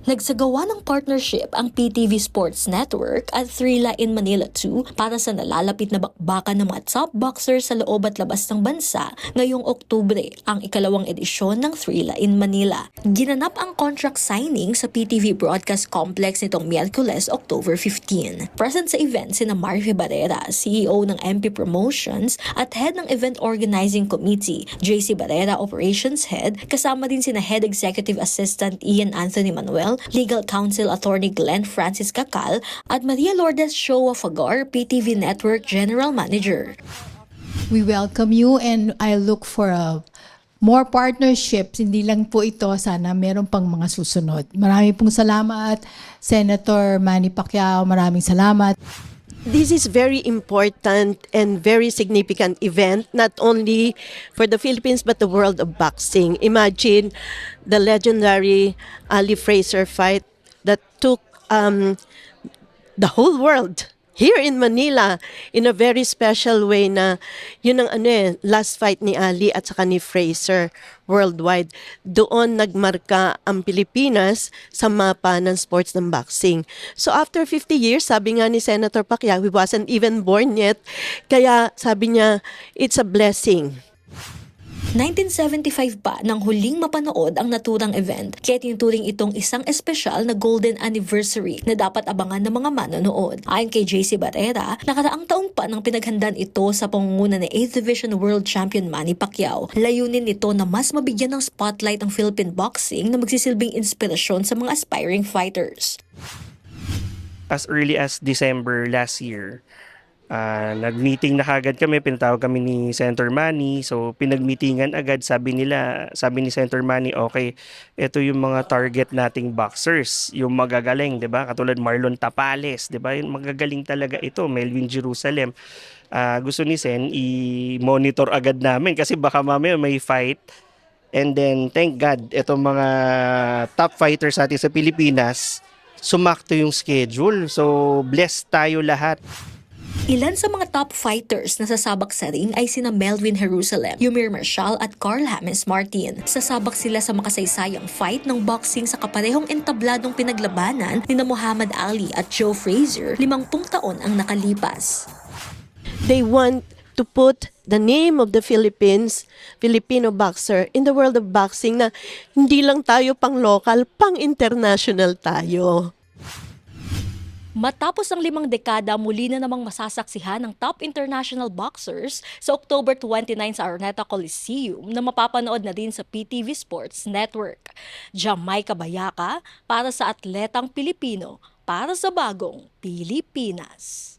Nagsagawa ng partnership ang PTV Sports Network at Thrilla in Manila 2 para sa nalalapit na bakbakan ng mga top boxers sa loob at labas ng bansa ngayong Oktubre, ang ikalawang edisyon ng Thrilla in Manila. Ginanap ang contract signing sa PTV Broadcast Complex nitong Miyerkules, October 15. Present sa event sina Marvie Barrera, CEO ng MP Promotions at Head ng Event Organizing Committee, JC Barrera, Operations Head, kasama din sina Head Executive Assistant Ian Anthony Manuel, Legal Counsel Attorney Glenn Francis Cacal, at Maria Lourdes Shoa Fagar, PTV Network General Manager. We welcome you and I look for more partnerships. Hindi lang po ito, sana meron pang mga susunod. Maraming pong salamat, Senator Manny Pacquiao. Maraming salamat. This is very important and very significant event, not only for the Philippines but the world of boxing. Imagine the legendary Ali Fraser fight that took the whole world here in Manila in a very special way na yun ang last fight ni Ali at saka ni Fraser worldwide. Doon nagmarka ang Pilipinas sa mapa ng sports ng boxing. So after 50 years, sabi nga ni Senator Pacquiao, he wasn't even born yet. Kaya sabi niya, it's a blessing. 1975 pa nang huling mapanood ang naturang event, kaya tinuturing itong isang espesyal na golden anniversary na dapat abangan ng mga manonood. Ayon kay JC Barrera, nakaraang taong pa nang pinaghandaan ito sa pangunguna ni 8th Division World Champion Manny Pacquiao. Layunin nito na mas mabigyan ng spotlight ang Philippine boxing na magsisilbing inspirasyon sa mga aspiring fighters. As early as December last year, nag-meeting na kagad kami, pinatawag kami ni Senator Manny. So pinag-meetingan agad, sabi ni Senator Manny, okay, ito yung mga target nating boxers, yung magagaling, 'di ba? Katulad Marlon Tapales, 'di ba? Yung magagaling talaga ito, Melvin Jerusalem. Gusto ni Sen i-monitor agad namin kasi baka mamaya may fight. And then thank God, itong mga top fighters natin sa Pilipinas, sumakto yung schedule. So blessed tayo lahat. Ilan sa mga top fighters na sasabak sa ring ay sina Melvin Jerusalem, Yumir Marshall at Carl James Martin. Sasabak sila sa makasaysayang fight ng boxing sa kaparehong entabladong pinaglabanan ni Muhammad Ali at Joe Frazier 50 taon ang nakalipas. They want to put the name of the Philippines, Filipino boxer, in the world of boxing na hindi lang tayo pang local, pang international tayo. Matapos ang 5 dekada, muli na namang masasaksihan ng top international boxers sa October 29 sa Araneta Coliseum na mapapanood na din sa PTV Sports Network. Jamaica Bayaka para sa atletang Pilipino, para sa bagong Pilipinas.